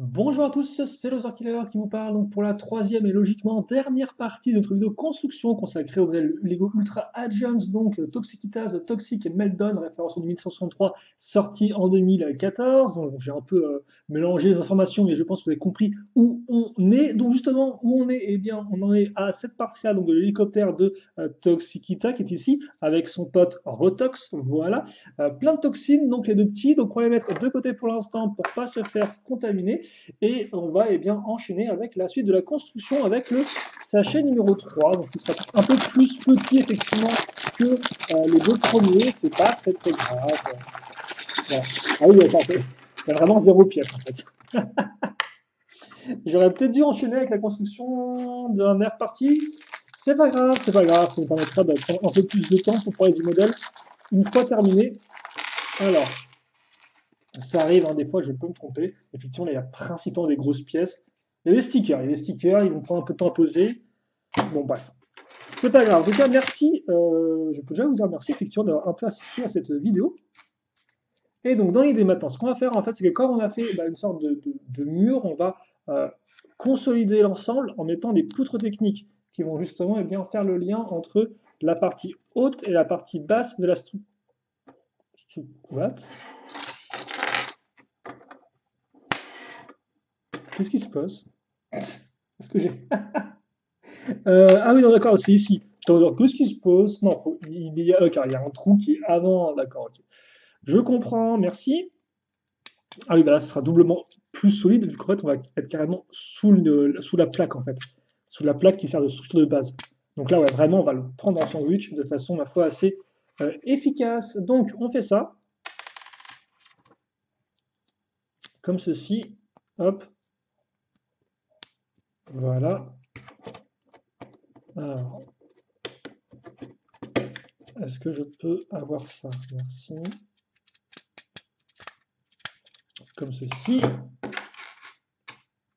Bonjour à tous, c'est Lothar Killer qui vous parle donc pour la troisième et logiquement dernière partie de notre vidéo construction consacrée au modèle Lego Ultra Agents, donc Toxicitas, Toxic et Meltdown, référence en 1163, sorti en 2014. Donc j'ai un peu mélangé les informations, mais je pense que vous avez compris où on est. Donc justement, où on est, eh bien, on en est à cette partie-là donc de l'hélicoptère de Toxicita qui est ici, avec son pote Rotox, voilà. Plein de toxines, donc les deux petits, donc on va les mettre de côté pour l'instant pour pas se faire contaminer. Et on va bien enchaîner avec la suite de la construction avec le sachet numéro 3, donc qui sera un peu plus petit effectivement que les deux premiers, c'est pas très très grave. Voilà. Ah oui, attends, il y a vraiment zéro pièce en fait. J'aurais peut-être dû enchaîner avec la construction d'un air parti. C'est pas grave, c'est pas grave, ça nous permettra de prendre un peu plus de temps pour parler du modèle une fois terminé. Alors, ça arrive, hein, des fois je peux me tromper. Effectivement, là, il y a principalement des grosses pièces. Il y a des stickers, ils vont prendre un peu de temps à poser. Bon, bref. C'est pas grave. En tout cas, merci. Je peux déjà vous dire merci, effectivement, d'avoir un peu assisté à cette vidéo. Et donc, dans l'idée maintenant, ce qu'on va faire, en fait, c'est que quand on a fait une sorte de mur, on va euh, consolider l'ensemble en mettant des poutres techniques qui vont justement bien, faire le lien entre la partie haute et la partie basse de la structure. What? Qu'est-ce qui se passe? Est-ce que j'ai. Ah oui, non, d'accord, c'est ici. Attends, qu'est-ce qui se passe? Non, il y a un trou qui est avant. D'accord, ok. Je comprends, merci. Ah oui, bah là, ce sera doublement plus solide, vu qu'en fait, on va être carrément sous la plaque, en fait. Sous la plaque qui sert de structure de base. Donc là, ouais, vraiment, on va le prendre en sandwich de façon, ma foi, assez efficace. Donc, on fait ça, comme ceci. Hop, voilà. Alors, est-ce que je peux avoir ça? Merci. Comme ceci.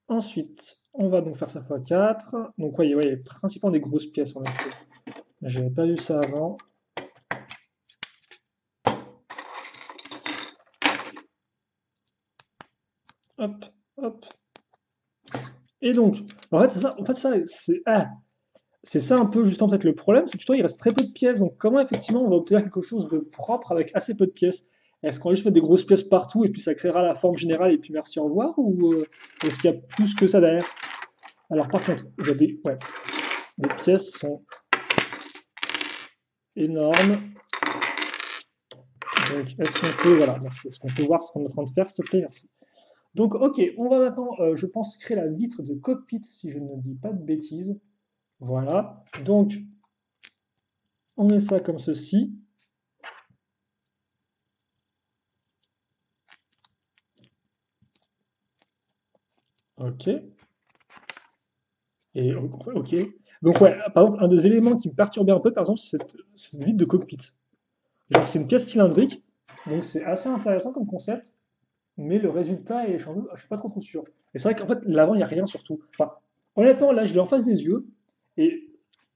Ensuite, on va donc faire ça fois 4. Donc, voyez, principalement des grosses pièces en effet. J'avais pas vu ça avant. Hop, hop. Et donc, en fait, c'est ça, c'est ça un peu justement peut-être le problème, c'est que justement, il reste très peu de pièces. Donc, comment effectivement on va obtenir quelque chose de propre avec assez peu de pièces? Est-ce qu'on va juste mettre des grosses pièces partout et puis ça créera la forme générale et puis merci, au revoir? Ou est-ce qu'il y a plus que ça derrière? Alors, par contre, il y a les pièces sont énormes. Donc, est-ce qu'on peut, voilà, merci. Est-ce qu'on peut voir ce qu'on est en train de faire, s'il te plaît? Merci. Donc, ok, on va maintenant, je pense, créer la vitre de cockpit, si je ne dis pas de bêtises. Voilà. Donc, on met ça comme ceci. Ok. Et ok. Donc, ouais, par exemple, un des éléments qui me perturbait un peu, par exemple, c'est cette vitre de cockpit. Genre, c'est une pièce cylindrique, donc c'est assez intéressant comme concept, mais le résultat est, je suis pas trop sûr. Et c'est vrai qu'en fait, l'avant, il n'y a rien surtout. Enfin, honnêtement, là, je l'ai en face des yeux, et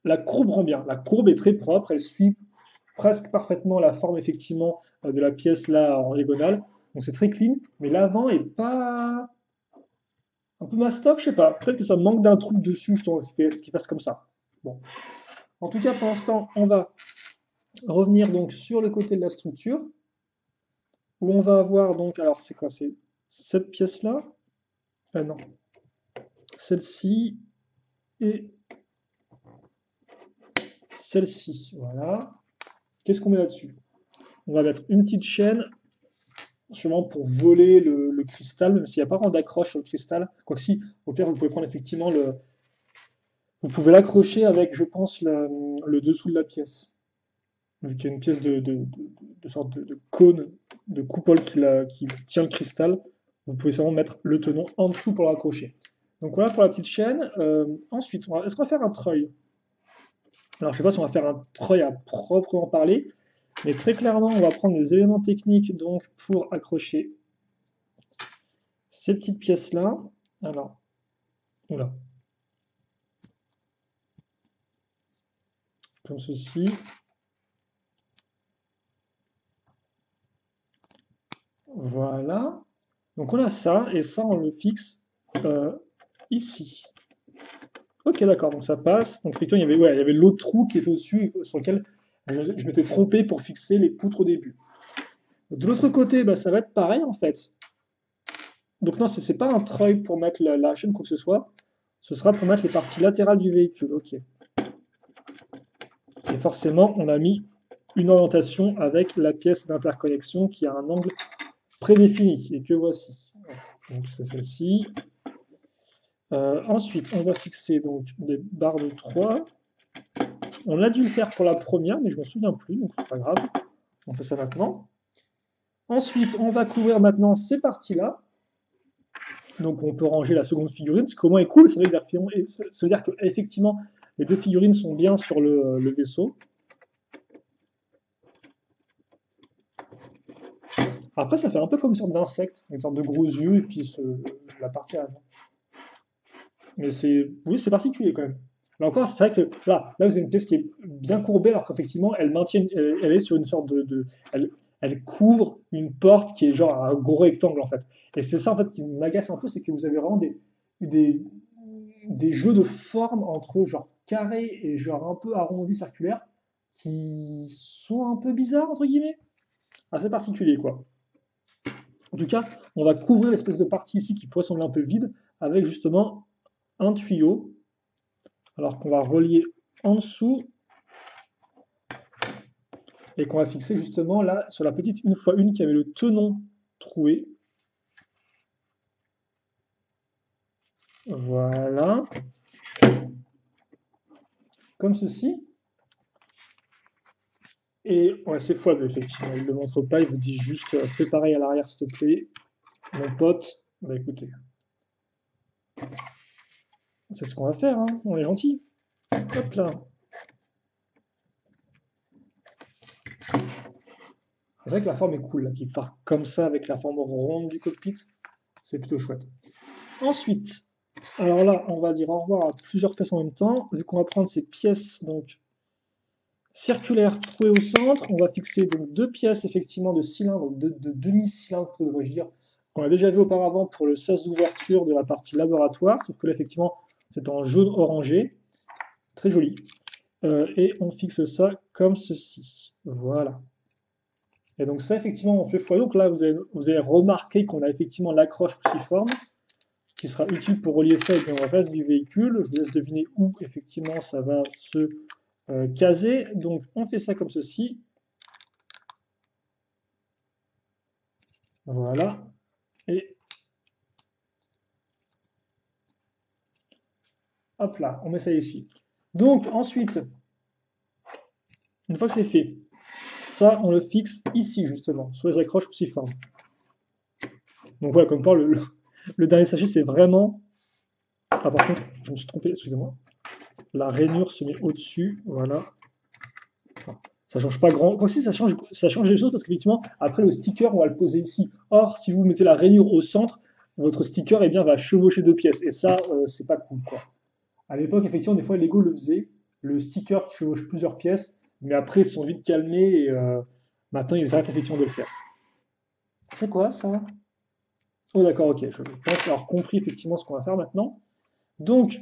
la courbe rend bien. La courbe est très propre, elle suit presque parfaitement la forme, effectivement, de la pièce là en diagonale. Donc c'est très clean, mais l'avant est pas. Un peu mastoc, je sais pas. Peut-être que ça manque d'un truc dessus, justement, ce qui passe comme ça. Bon. En tout cas, pour l'instant, on va revenir donc sur le côté de la structure, où on va avoir donc. Alors, c'est quoi? C'est cette pièce-là? Ah non. Celle-ci et celle-ci. Voilà. Qu'est-ce qu'on met là-dessus? On va mettre une petite chaîne, sûrement pour voler le cristal, même s'il n'y a pas vraiment d'accroche sur le cristal. Quoique si, au pire, vous pouvez prendre effectivement le. Vous pouvez l'accrocher avec, je pense, le dessous de la pièce. Vu qu'il y a une pièce de sorte de cône, de coupole qui tient le cristal, vous pouvez seulement mettre le tenon en dessous pour l'accrocher. Donc voilà pour la petite chaîne. Ensuite, est-ce qu'on va faire un treuil? Alors je ne sais pas si on va faire un treuil à proprement parler, mais très clairement, on va prendre des éléments techniques donc pour accrocher ces petites pièces-là. Alors, oula, comme ceci. Voilà. Donc on a ça, et ça on le fixe euh, ici. Ok, d'accord, donc ça passe. Donc effectivement, il y avait l'autre trou qui était au-dessus, sur lequel je m'étais trompé pour fixer les poutres au début. De l'autre côté, bah, ça va être pareil en fait. Donc non, c'est pas un treuil pour mettre la chaîne, quoi que ce soit. Ce sera pour mettre les parties latérales du véhicule. Ok. Et forcément, on a mis une orientation avec la pièce d'interconnexion qui a un angle prédéfini et que voici. Donc c'est celle-ci. Ensuite, on va fixer donc des barres de 3. On a dû le faire pour la première, mais je ne m'en souviens plus, donc c'est pas grave. On fait ça maintenant. Ensuite, on va couvrir maintenant ces parties-là. Donc on peut ranger la seconde figurine, ce qui au moins est cool, ça veut dire qu'effectivement les deux figurines sont bien sur le vaisseau. Après ça fait un peu comme une sorte d'insecte, une sorte de gros yeux et puis la partie avant. Mais oui, c'est particulier quand même. Là encore, c'est vrai que là vous avez une pièce qui est bien courbée alors qu'effectivement elle est sur une sorte elle couvre une porte qui est genre un gros rectangle en fait. Et c'est ça en fait qui m'agace un peu, c'est que vous avez vraiment des, des jeux de formes entre genre carré et genre un peu arrondi circulaire qui sont un peu bizarres entre guillemets, assez particulier quoi. En tout cas, on va couvrir l'espèce de partie ici qui pourrait sembler un peu vide avec justement un tuyau, alors qu'on va relier en dessous et qu'on va fixer justement là sur la petite 1x1 qui avait le tenon troué. Voilà, comme ceci. Et ouais, c'est x2, effectivement. Il ne le montre pas, il vous dit juste fais pareil à l'arrière, s'il te plaît. Mon pote, bah écoutez, c'est ce qu'on va faire, hein. On est gentil. Hop là. C'est vrai que la forme est cool, là, qui part comme ça avec la forme ronde du cockpit. C'est plutôt chouette. Ensuite, alors là, on va dire au revoir à plusieurs pièces en même temps. Vu qu'on va prendre ces pièces donc circulaires trouées au centre, on va fixer donc deux pièces effectivement de cylindre, de demi-cylindre, devrais-je dire, qu'on a déjà vu auparavant pour le sas d'ouverture de la partie laboratoire, sauf que là effectivement c'est en jaune orangé, très joli. Et on fixe ça comme ceci. Voilà. Et donc ça effectivement on fait x2. Donc là vous avez remarqué qu'on a effectivement l'accroche cruciforme qui sera utile pour relier ça avec le reste du véhicule. Je vous laisse deviner où effectivement ça va se caser. Donc on fait ça comme ceci. Voilà. Et hop là, on met ça ici. Donc ensuite, une fois que c'est fait, ça on le fixe ici justement, sur les accroches cruciformes. Donc voilà, comme quoi le dernier sachet c'est vraiment... Ah par contre, je me suis trompé, excusez-moi. La rainure se met au-dessus, voilà. Ça change pas grand. Quoi si ça change les choses parce qu'effectivement, après le sticker, on va le poser ici. Or, si vous mettez la rainure au centre, votre sticker eh bien, va chevaucher deux pièces. Et ça, c'est pas cool, quoi. À l'époque, effectivement, des fois, Lego le faisait. Le sticker qui chevauche plusieurs pièces, mais après, ils se sont vite calmés et maintenant, ils arrêtent effectivement de le faire. C'est quoi ça? Oh, d'accord, ok. Je pense avoir compris effectivement ce qu'on va faire maintenant. Donc,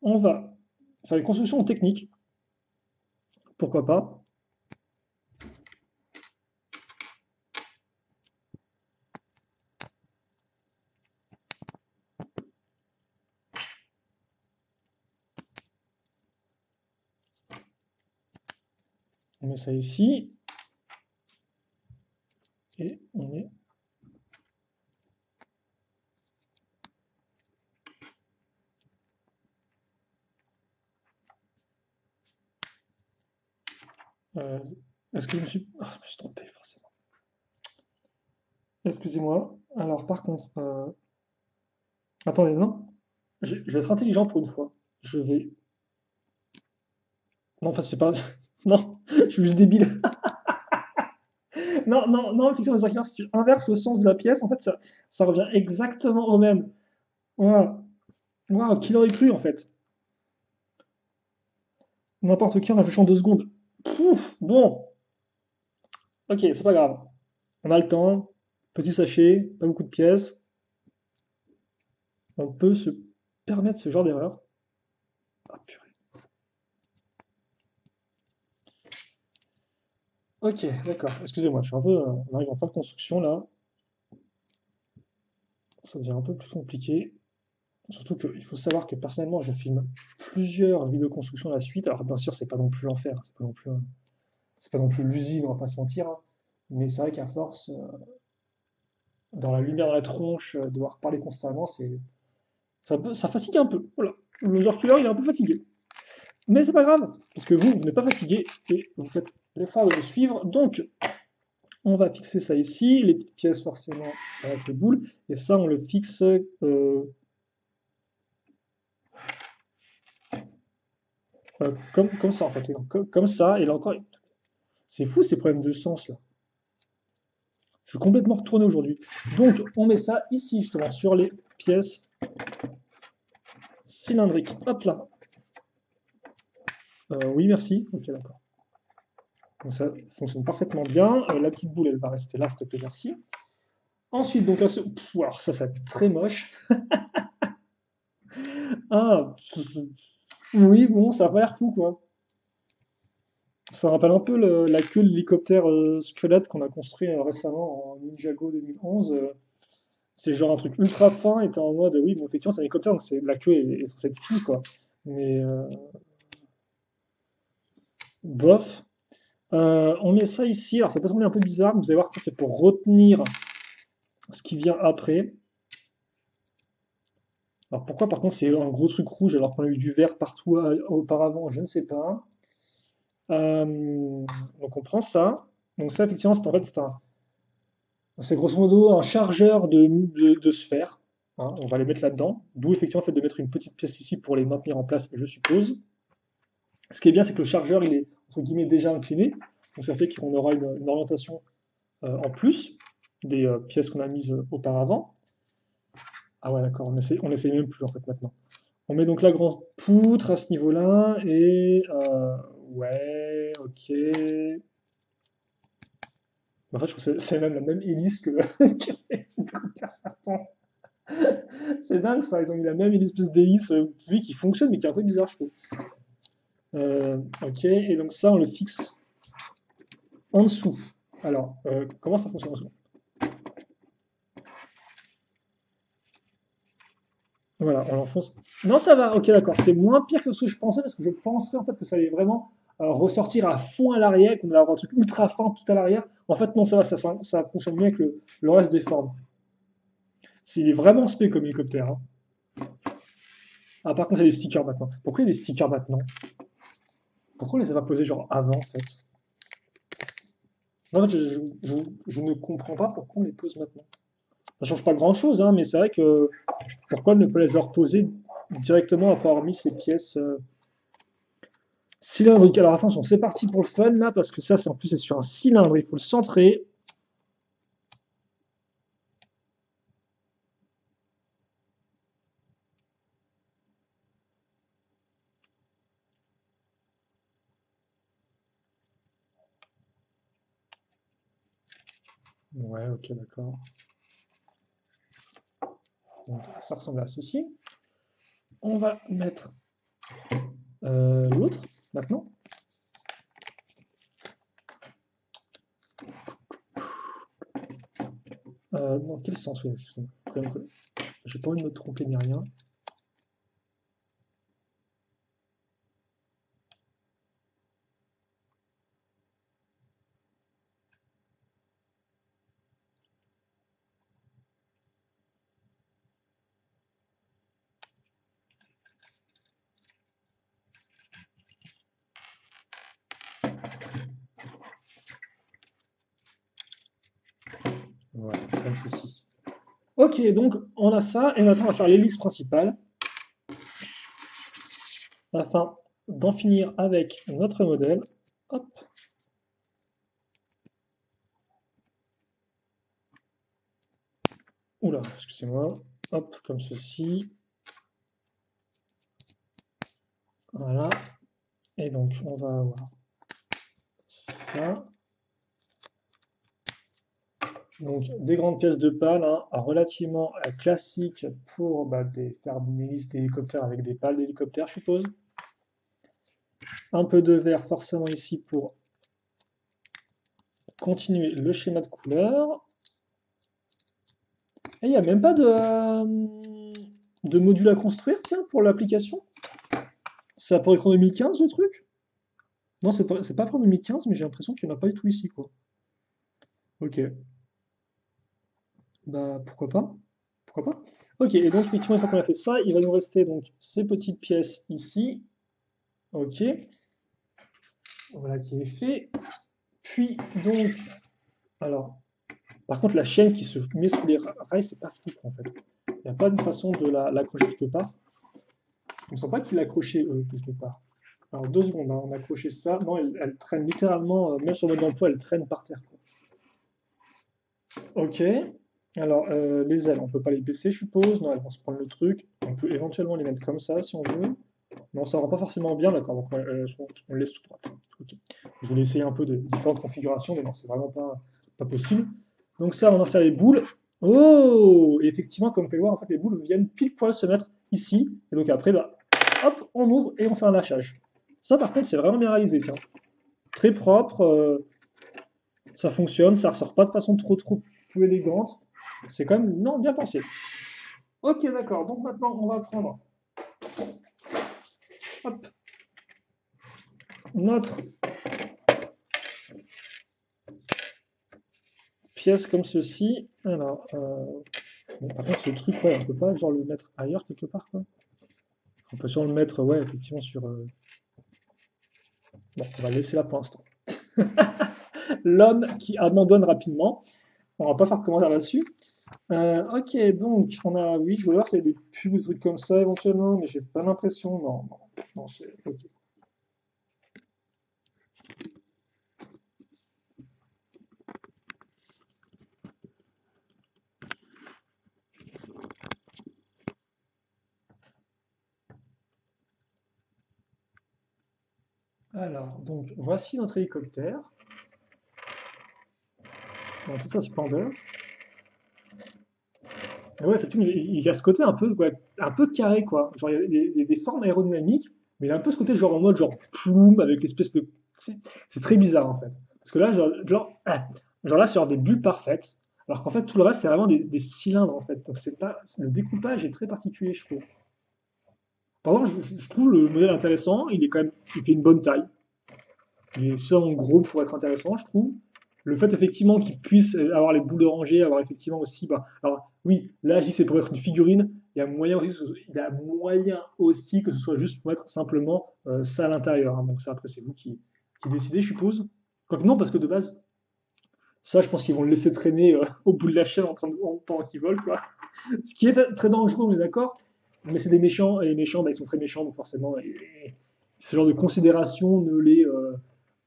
on va faire une construction technique. Pourquoi pas? On met ça ici. Et on met Euh, est-ce que je me suis... Ah, je me suis trompé, forcément. Excusez-moi. Alors, par contre... Attendez, non. Je vais être intelligent pour une fois. Je vais... Non, en fait, c'est pas... Non, je suis juste débile. Non, non, non, effectivement, les archéologues, si tu inverses le sens de la pièce, en fait, ça revient exactement au même. Voilà. Waouh, qui l'aurait cru, en fait? N'importe qui en réfléchissant 2 secondes. Pouf, bon. Ok, c'est pas grave. On a le temps. Petit sachet, pas beaucoup de pièces. On peut se permettre ce genre d'erreur. Ah, purée. Ok, d'accord. Excusez-moi, je suis un peu. On arrive en fin de construction là. Ça devient un peu plus compliqué. Surtout qu'il faut savoir que personnellement, je filme plusieurs vidéos construction à la suite. Alors bien sûr, c'est pas non plus l'enfer, c'est pas non plus l'usine, on va pas se mentir, hein. Mais c'est vrai qu'à force, dans la lumière dans la tronche, devoir parler constamment, ça fatigue un peu. Voilà. Le joueur killer, il est un peu fatigué. Mais c'est pas grave, parce que vous n'êtes pas fatigué et vous faites l'effort de me suivre. Donc, on va fixer ça ici, les petites pièces forcément avec les boules, et ça, on le fixe comme ça en fait, comme ça. Et là encore, c'est fou ces problèmes de sens là. Je suis complètement retourné aujourd'hui. Donc, on met ça ici justement sur les pièces cylindriques. Hop là. Oui, merci. Ok, d'accord. Donc ça fonctionne parfaitement bien. La petite boule, elle va rester là, s'il te plaît, merci. Ensuite, donc là, alors ça va être très moche. Ah, oui, bon, ça a pas l'air fou, quoi. Ça rappelle un peu la queue de l'hélicoptère squelette qu'on a construit récemment en Ninjago 2011. C'est genre un truc ultra fin et t'es en mode, oui, bon, effectivement, c'est un hélicoptère, donc la queue est censée être fine, quoi. Mais bof. On met ça ici. Alors, ça peut sembler un peu bizarre, mais vous allez voir que c'est pour retenir ce qui vient après. Alors, pourquoi, par contre, c'est un gros truc rouge alors qu'on a eu du vert partout auparavant, je ne sais pas. Donc, on prend ça. Donc, ça, effectivement, c'est grosso modo un chargeur de sphères, hein. On va les mettre là-dedans. D'où, effectivement, le fait de mettre une petite pièce ici pour les maintenir en place, je suppose. Ce qui est bien, c'est que le chargeur, il est, entre guillemets, déjà incliné. Donc, ça fait qu'on aura une orientation en plus des pièces qu'on a mises auparavant. Ah ouais, d'accord, on essaye même plus en fait maintenant. On met donc la grande poutre à ce niveau-là et ouais, ok. En fait, je trouve que c'est même la même hélice que que l'hélicoptère serpent. C'est dingue ça, ils ont mis la même hélice plus d'hélice, oui, qui fonctionne mais qui est un peu bizarre, je trouve. Ok, et donc ça, on le fixe en dessous. Alors, comment ça fonctionne en dessous? Voilà, on l'enfonce. Non, ça va, ok, d'accord. C'est moins pire que ce que je pensais, parce que je pensais en fait que ça allait vraiment ressortir à fond à l'arrière, qu'on allait avoir un truc ultra fin tout à l'arrière. En fait, non, ça va, ça fonctionne mieux avec le reste des formes. C'est vraiment spé comme hélicoptère, hein. Ah, par contre, il y a des stickers maintenant. Pourquoi il y a des stickers maintenant? Pourquoi on les a pas posés genre avant, en fait? En fait, je ne comprends pas pourquoi on les pose maintenant. Ça change pas grand-chose, hein, mais c'est vrai que pourquoi ne pas les avoir posés directement après avoir mis ces pièces cylindrique. Alors attention, c'est parti pour le fun là, parce que ça, c'est en plus c'est sur un cylindre, il faut le centrer. Ouais, ok, d'accord. Donc ça ressemble à ceci. On va mettre l'autre maintenant. Dans quel sens? Oui, j'ai pas envie de me tromper ni rien. Voilà, comme ceci. Ok, donc on a ça, et maintenant on va faire l'hélice principale, afin d'en finir avec notre modèle. Hop. Oula, excusez-moi. Hop, comme ceci. Voilà. Et donc on va avoir ça. Donc, des grandes pièces de pales, hein, relativement classiques pour faire une liste d'hélicoptères avec des pales d'hélicoptères, je suppose. Un peu de vert forcément ici pour continuer le schéma de couleur. Et il n'y a même pas de module à construire, tiens, pour l'application. Ça pourrait être en 2015 le truc? Non, c'est pas pour 2015, mais j'ai l'impression qu'il n'y en a pas du tout ici, quoi. Ok, bah pourquoi pas? Pourquoi pas? Ok, et donc effectivement, une fois qu'on a fait ça, il va nous rester donc ces petites pièces ici. Ok, voilà qui est fait. Puis donc, alors, par contre, la chaîne qui se met sous les rails, c'est pas fou en fait. Il n'y a pas de façon de l'accrocher quelque part. On ne sent pas qu'il l'a accroché quelque part. Alors 2 secondes, hein, on a accroché ça. Non, elle traîne littéralement, même sur le mode d'emploi, elle traîne par terre, quoi. Ok. Alors les ailes, on peut pas les baisser, je suppose. Non, elles vont se prendre le truc. On peut éventuellement les mettre comme ça si on veut. Non, ça rend pas forcément bien, d'accord. Donc on laisse tout droit. Ok. Je voulais essayer un peu de différentes configurations, mais non, c'est vraiment pas possible. Donc ça, on va faire les boules. Oh! Et effectivement, comme vous pouvez voir, en fait, les boules viennent pile poil se mettre ici. Et donc après, bah, hop, on ouvre et on fait un lâchage. Ça, par contre, c'est vraiment bien réalisé, tiens. Très propre, ça fonctionne, ça ressort pas de façon trop élégante. C'est quand même, non, bien pensé. Ok, d'accord. Donc maintenant, on va prendre, hop, notre pièce comme ceci. Alors, bon, par contre, ce truc, ouais, on peut pas genre le mettre ailleurs quelque part, quoi. On peut sûrement le mettre, ouais, effectivement, sur. Bon, on va le laisser là pour l'instant. L'homme qui abandonne rapidement. On va pas faire de commentaire là-dessus. Ok, donc on a, oui, je veux voir s'il y a des pubs ou des trucs comme ça éventuellement, mais j'ai pas l'impression. Non, non, non, c'est ok. Alors, donc voici notre hélicoptère dans toute sa splendeur. Et ouais, effectivement, il a ce côté un peu, ouais, un peu carré, quoi. Genre, il y a des formes aérodynamiques, mais il a un peu ce côté genre en mode genre plume avec l'espèce de. C'est très bizarre en fait. Parce que là, genre là, c'est genre des bulles parfaites, alors qu'en fait, tout le reste, c'est vraiment des cylindres en fait. Donc, c'est pas, le découpage est très particulier, je trouve. Par contre, je trouve le modèle intéressant, il est quand même, il fait une bonne taille. Il est suffisamment gros pour être intéressant, je trouve. Le fait effectivement qu'il puisse avoir les boules orangées, avoir effectivement aussi, bah, alors oui, là je dis c'est pour être une figurine, il y a moyen aussi que ce soit juste pour mettre simplement ça à l'intérieur, hein. Donc ça après c'est vous qui décidez, je suppose. Quoique non, parce que de base, ça je pense qu'ils vont le laisser traîner au bout de la chaîne pendant qu'il vole, quoi. Ce qui est très dangereux, on est d'accord, mais c'est des méchants, et les méchants, bah, ils sont très méchants, donc forcément, ce genre de considération ne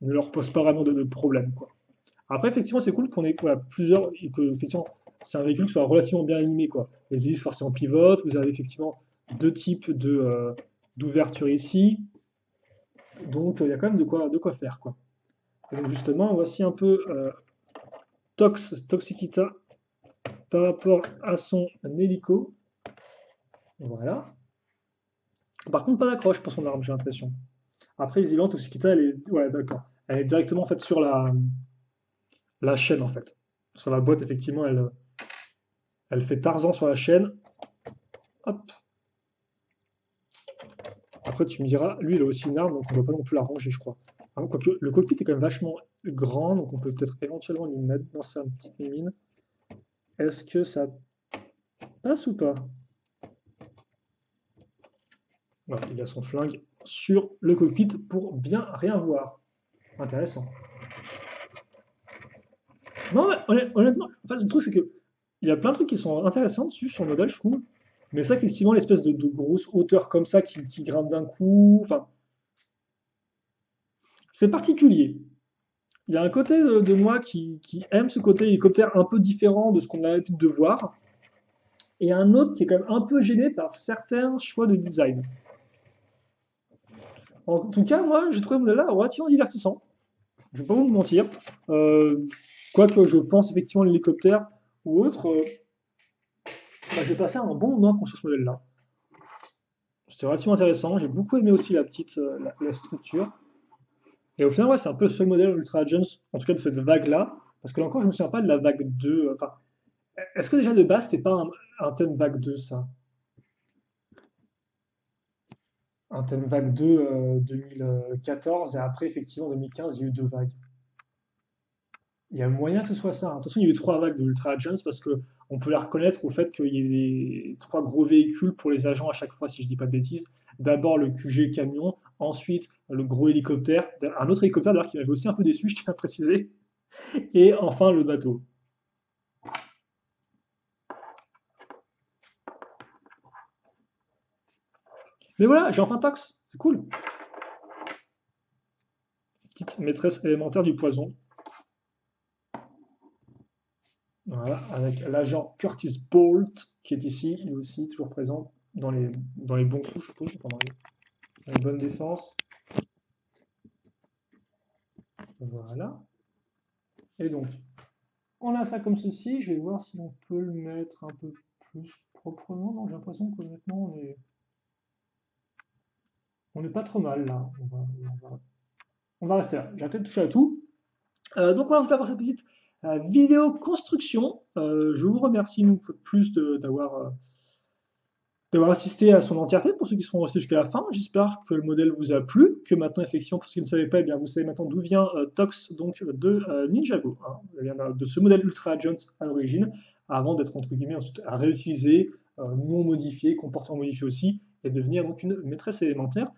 leur pose pas vraiment de problème, quoi. Après, effectivement, c'est cool qu'on ait voilà, plusieurs, et que effectivement, c'est un véhicule qui soit relativement bien animé, quoi. Les hélices forcément pivotent, vous avez effectivement deux types d'ouverture ici, donc il y a quand même de quoi faire, quoi. Et donc justement, voici un peu Toxikita par rapport à son hélico. Voilà. Par contre, pas d'accroche pour son arme, j'ai l'impression. Après, les Toxikita, elle est. Ouais, d'accord. Elle est directement en fait sur la chaîne, en fait. Sur la boîte, effectivement, elle fait Tarzan sur la chaîne. Hop. Après, tu me diras, lui, il a aussi une arme, donc on ne va pas non plus la ranger, je crois. Quoique, le cockpit est quand même vachement grand, donc on peut peut-être éventuellement lui mettre dans sa petite mine. Est-ce que ça passe ou pas? Voilà, il a son flingue sur le cockpit pour bien rien voir. Intéressant. Non, mais honnêtement, en fait, le truc, c'est que il y a plein de trucs qui sont intéressants dessus sur le modèle, je trouve. Mais ça, effectivement, l'espèce de grosse hauteur comme ça qui grimpe d'un coup, enfin, c'est particulier. Il y a un côté de moi qui aime ce côté hélicoptère un peu différent de ce qu'on a l'habitude de voir, et un autre qui est quand même un peu gêné par certains choix de design. En tout cas, moi, j'ai trouvé le modèle-là relativement divertissant. Je ne vais pas vous mentir. Euh, Quoique je pense effectivement à l'hélicoptère ou autre, bah, j'ai passé un bon moment sur ce modèle-là. C'était relativement intéressant. J'ai beaucoup aimé aussi la petite la structure. Et au final, ouais, c'est un peu le seul modèle Ultra Agents, en tout cas de cette vague-là. Parce que là encore, je me souviens pas de la vague 2. Enfin, est-ce que déjà de base, c'était pas un thème vague 2, ça? Un thème vague 2 2014, et après, effectivement, 2015, il y a eu deux vagues. Il y a moyen que ce soit ça, hein. De toute façon, il y a eu trois vagues de Ultra Agents parce que on peut la reconnaître au fait qu'il y ait des trois gros véhicules pour les agents à chaque fois, si je dis pas de bêtises. D'abord le QG camion, ensuite le gros hélicoptère, un autre hélicoptère d'ailleurs qui m'avait aussi un peu déçu, je tiens à préciser, et enfin le bateau. Mais voilà, j'ai enfin Tox, c'est cool. Petite maîtresse élémentaire du poison. Voilà, avec l'agent Curtis Bolt qui est ici, il est aussi toujours présent dans les bons coups, je suppose, dans les bonnes défenses. Voilà. Et donc, on a ça comme ceci. Je vais voir si on peut le mettre un peu plus proprement. Non, j'ai l'impression qu'honnêtement, on est pas trop mal là. On va rester là. J'ai peut-être touché à tout. Donc voilà en tout cas pour cette petite vidéo construction. Je vous remercie une fois de plus d'avoir assisté à son entièreté pour ceux qui sont restés jusqu'à la fin. J'espère que le modèle vous a plu, que maintenant effectivement pour ceux qui ne savaient pas, eh bien, vous savez maintenant d'où vient Tox donc de Ninjago, hein. Eh bien, de ce modèle Ultra Agent à l'origine, avant d'être entre guillemets ensuite à réutiliser, non modifié, comportement modifié aussi, et devenir donc une maîtresse élémentaire.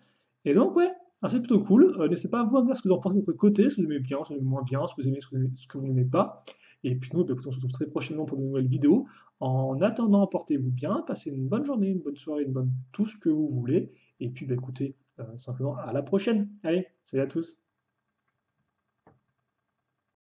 Et donc ouais, c'est plutôt cool. N'hésitez pas à vous dire ce que vous en pensez de votre côté, si vous aimez bien, si vous aimez moins bien, si vous aimez ce que vous n'aimez pas. Et puis nous, bah, écoutez, on se retrouve très prochainement pour de nouvelles vidéos. En attendant, portez-vous bien, passez une bonne journée, une bonne soirée, tout ce que vous voulez. Et puis, bah, écoutez, simplement à la prochaine. Allez, salut à tous.